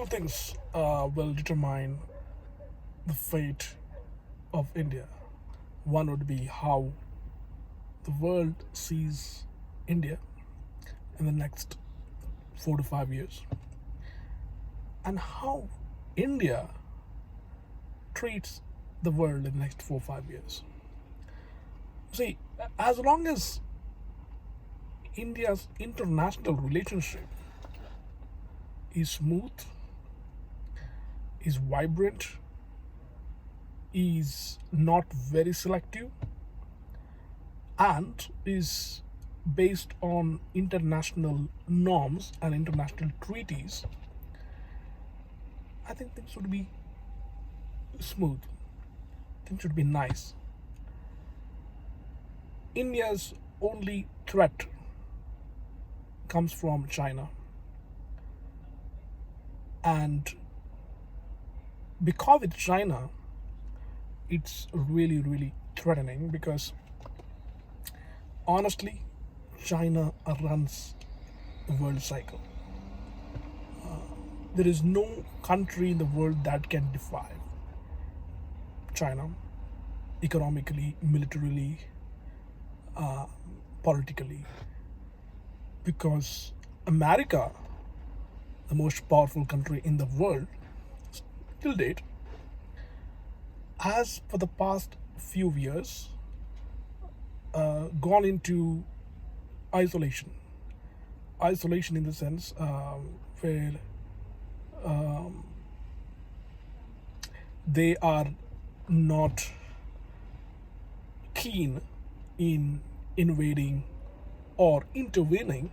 two things will determine the fate of India. One would be how the world sees India in the next 4 to 5 years, and how India treats the world in the next 4 or 5 years. See, as long as India's international relationship is smooth, is vibrant, is not very selective, and is based on international norms and international treaties, I think things should be smooth. Things should be nice. India's only threat comes from China. And because it's China, it's really, really threatening because honestly, China runs the world cycle. There is no country in the world that can defy China economically, militarily, politically, because America, the most powerful country in the world till date, has for the past few years gone into isolation. Isolation in the sense where they are not keen in invading or intervening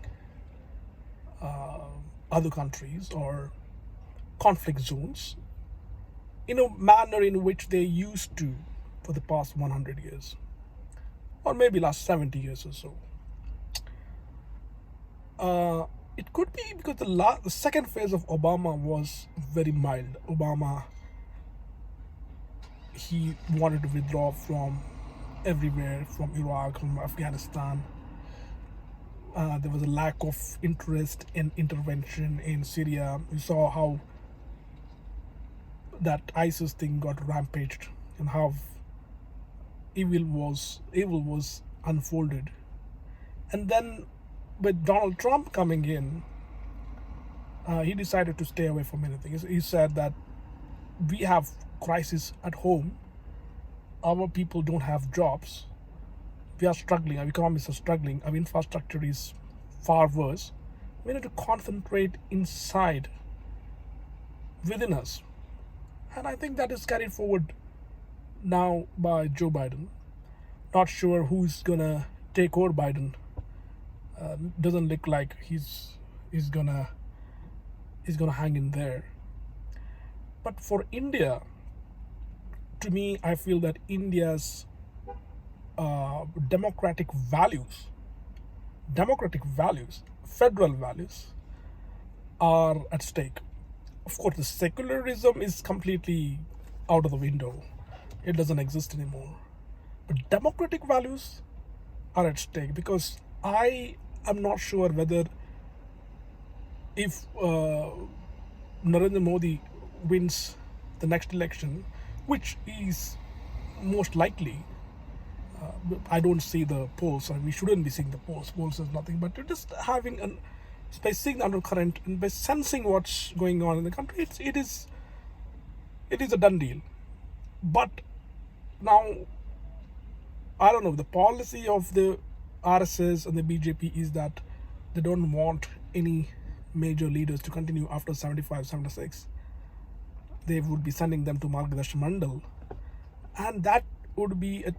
other countries or conflict zones in a manner in which they used to for the past 100 years or maybe last 70 years or so. It could be because the second phase of Obama was very mild. Obama, he wanted to withdraw from everywhere, from Iraq, from Afghanistan. There was a lack of interest in intervention in Syria. We saw how that ISIS thing got rampaged and how evil was unfolded. And then with Donald Trump coming in, he decided to stay away from anything. He said that we have crisis at home. Our people don't have jobs. We are struggling. Our economies are struggling. Our infrastructure is far worse. We need to concentrate inside, within us. And I think that is carried forward now by Joe Biden. Not sure who's gonna take over Biden. Doesn't look like he's gonna hang in there. But for India, to me, I feel that India's democratic values, federal values, are at stake. Of course, the secularism is completely out of the window. It doesn't exist anymore. But democratic values are at stake because I am not sure whether if Narendra Modi wins the next election, which is most likely. I don't see the polls, and we shouldn't be seeing the polls. Polls is nothing but just having by seeing the undercurrent and by sensing what's going on in the country. It is a done deal. But now, I don't know. The policy of the RSS and the BJP is that they don't want any major leaders to continue after 75, 76. They would be sending them to Margadarshan Mandal, and that would be a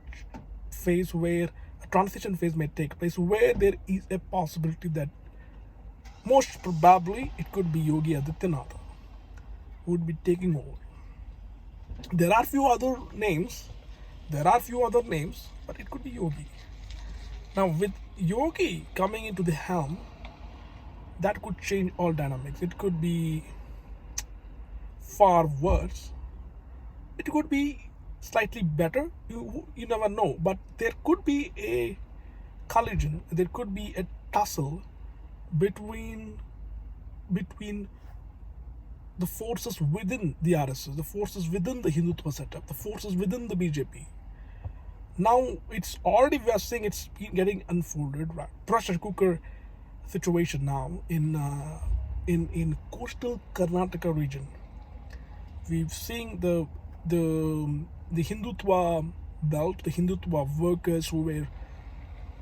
phase where a transition phase may take place, where there is a possibility that most probably it could be Yogi Adityanath who would be taking over. There are few other names, but it could be Yogi. Now, with Yogi coming into the helm, that could change all dynamics. It could be far worse. It could be slightly better. You never know. But there could be a collision. There could be a tussle between the forces within the RSS, the forces within the Hindutva setup, the forces within the BJP. Now it's already, we are seeing it's getting unfolded, right? Pressure cooker situation now in coastal Karnataka region. We've seen the Hindutva belt, the Hindutva workers who were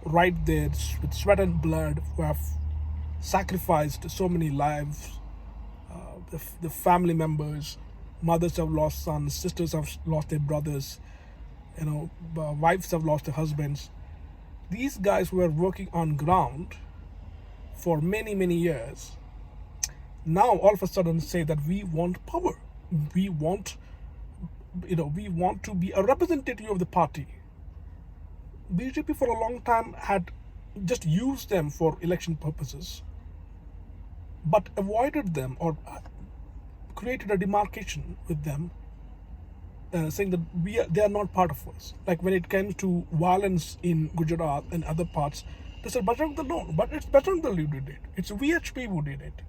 right there with sweat and blood, who have sacrificed so many lives. The family members, mothers have lost sons, sisters have lost their brothers, wives have lost their husbands. These guys who were working on ground for many years now all of a sudden say that we want power, we want to be a representative of the party. BJP for a long time had just used them for election purposes, but avoided them or created a demarcation with them, saying that they are not part of us. Like when it comes to violence in Gujarat and other parts, they said Bajrang Dal, no, but it's Bajrang Dal who did it. It's VHP who did it.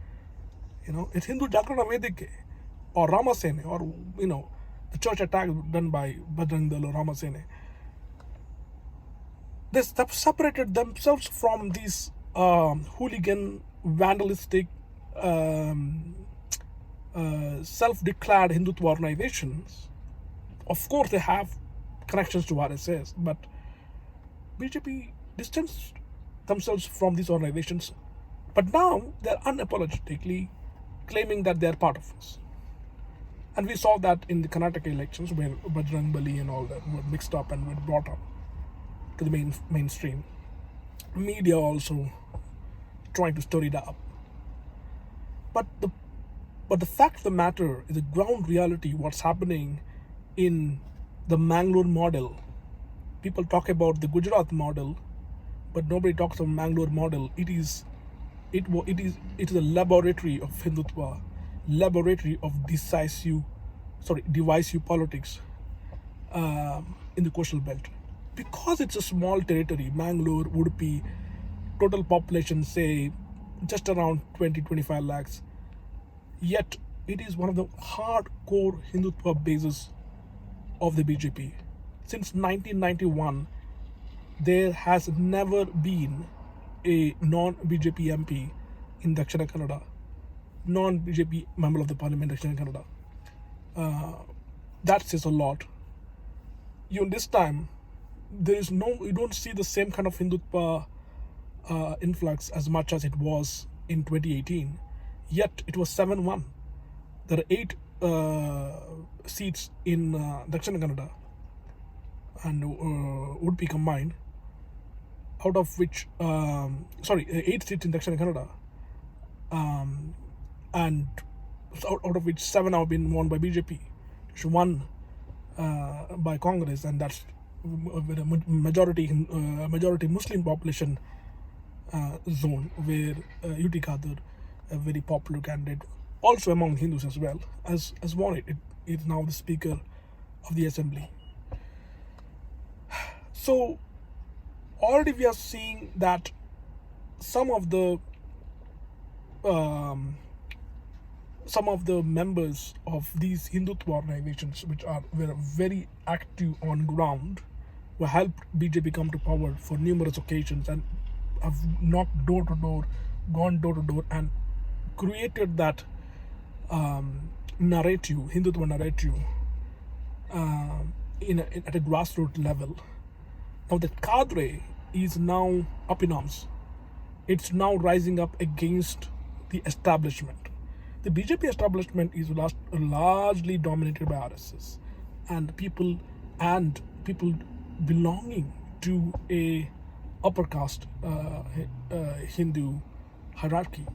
It's Hindu Jagrana Vedike or Ramasene, or the church attack done by Bajrang Dal or Ramasene. They separated themselves from these hooligan, vandalistic, self-declared Hindutva organizations. Of course, they have connections to RSS, but BJP distanced themselves from these organizations. But now they're unapologetically claiming that they're part of us. And we saw that in the Karnataka elections, where Bajrang Bali and all that were mixed up and were brought up to the mainstream. Media also trying to stir it up. But the fact of the matter is the ground reality, what's happening in the Mangalore model. People talk about the Gujarat model, but nobody talks of Mangalore model. It is a laboratory of Hindutva, laboratory of divisive politics in the coastal belt. Because it's a small territory, Mangalore, Udupi, total population say just around 20-25 lakhs. Yet it is one of the hardcore Hindutva bases of the BJP. Since 1991, there has never been a non-BJP MP in Dakshina Kannada, non-BJP member of the parliament in Dakshina Kannada. That says a lot. Even this time, you don't see the same kind of Hindutva influx as much as it was in 2018. Yet it was 7-1. There are 8 seats in Dakshina Kannada and Udupi combined, out of which 8 seats in Dakshina Kannada, and out of which 7 have been won by BJP, 1 by Congress, and that's with a majority Muslim population zone, where UT Khader, a very popular candidate, also among Hindus as well, has won it. It is now the Speaker of the Assembly. So already we are seeing that some of the members of these Hindutva organizations, which were very active on ground, were helped BJP come to power for numerous occasions and have knocked door to door, gone door to door, and created that narrative, Hindutva narrative, at a grassroots level. Now the cadre is now up in arms. It's now rising up against the establishment. The BJP establishment is largely dominated by RSS and people belonging to a upper caste Hindu hierarchy.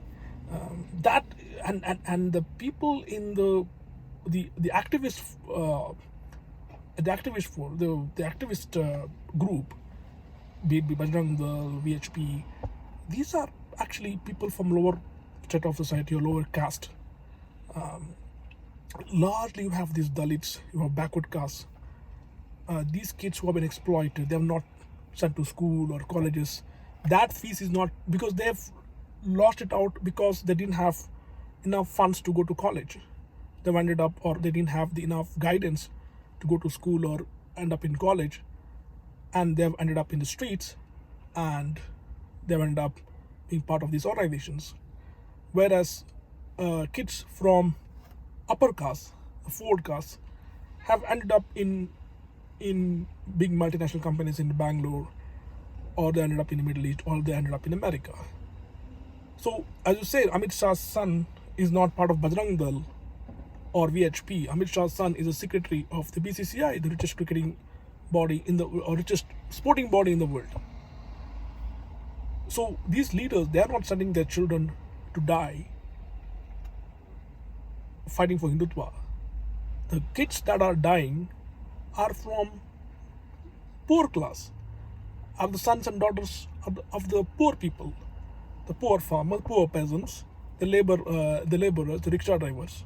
That and the people in the activist group, be it Bajrang Dal, VHP, these are actually people from lower strata of society or lower caste. Largely you have these Dalits, you have backward castes. These kids who have been exploited, they have not sent to school or colleges. That fees is not because they've lost it out because they didn't have enough funds to go to college. they've ended up, or they didn't have the enough guidance to go to school or end up in college, and they've ended up in the streets, and they've ended up being part of these organizations. Whereas kids from upper caste, afford caste, have ended up in big multinational companies in Bangalore, or they ended up in the Middle East, or they ended up in America. So, as you say, Amit Shah's son is not part of Bajrang Dal or VHP. Amit Shah's son is a secretary of the BCCI, the richest cricketing body in the, or richest sporting body in the world. So these leaders, they are not sending their children to die fighting for Hindutva. The kids that are dying are from poor class, are the sons and daughters of the poor people, the poor farmers, poor peasants, the laborers, the rickshaw drivers.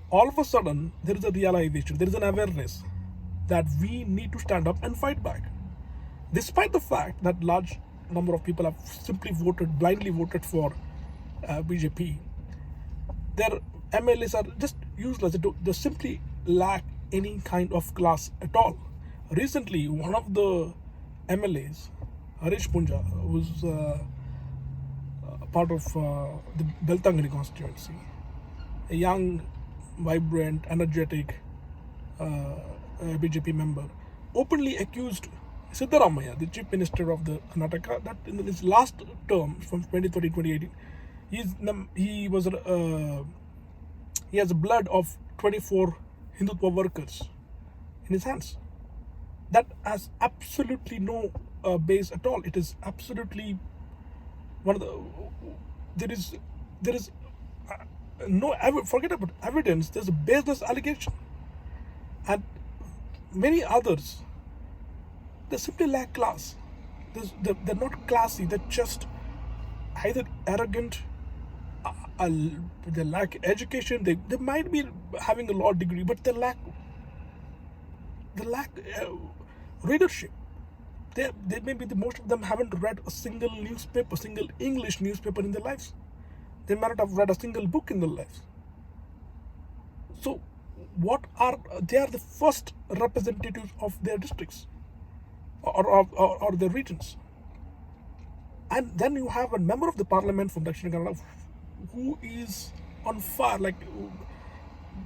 All of a sudden, there is a realization, there is an awareness that we need to stand up and fight back. Despite the fact that large number of people have simply blindly voted for BJP, their MLAs are just useless. They simply lack any kind of class at all. Recently, one of the MLAs, Harish Punja, who's part of the Beltangani constituency, a young, vibrant, energetic BJP member, openly accused Siddaramaiah, the chief minister of the Karnataka, that in his last term from 2013-2018, he has blood of 24 Hindutva workers in his hands. That has absolutely no base at all. It is absolutely one of the. There is no, forget about evidence. There's a baseless allegation, and many others. They simply lack class. They're not classy. They're just either arrogant. They lack education. They might be having a law degree, but they lack readership. They maybe most of them haven't read a single newspaper, single English newspaper in their lives. They might not have read a single book in their lives. So, they are the first representatives of their districts or their regions. And then you have a member of the parliament from Dakshin Kannada who is on fire. Like,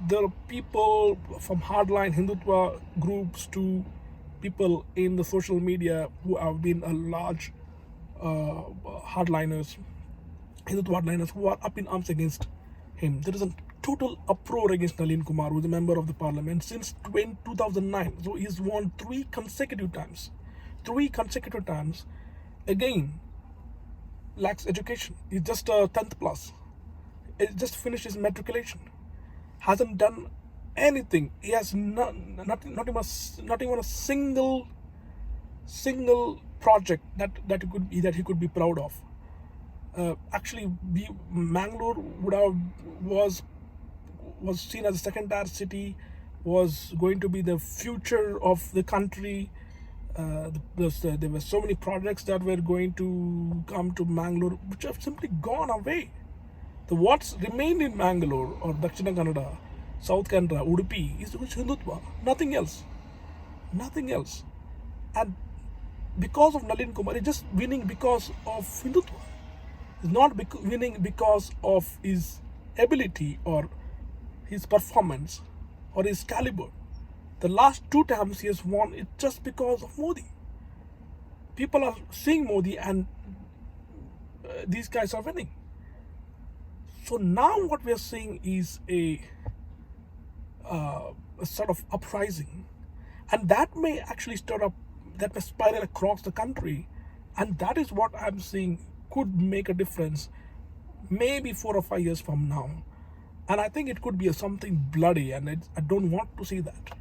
there are people from hardline Hindutva groups to people in the social media who have been a large hardliners, Hindutva hardliners, who are up in arms against him. There is a total uproar against Nalin Kumar, who is a member of the parliament since 2009. So he's won 3 consecutive times. 3 consecutive times. Again, lacks education. He's just a 10th plus. He just finished his matriculation. Hasn't done anything. He has not even a single project that he could be proud of. Actually, Mangalore was seen as a second-tier city, was going to be the future of the country. There were so many projects that were going to come to Mangalore, which have simply gone away. What's remained in Mangalore or Dakshina Kannada, South Kannada, Udupi is Hindutva. Nothing else. Nothing else. And because of Nalin Kumar, he's just winning because of Hindutva. He's not winning because of his ability or his performance or his caliber. The last 2 times he has won it just because of Modi. People are seeing Modi and these guys are winning. So now what we are seeing is a sort of uprising, and that may actually that may spiral across the country, and that is what I'm seeing could make a difference maybe 4 or 5 years from now. And I think it could be something bloody, and I don't want to see that.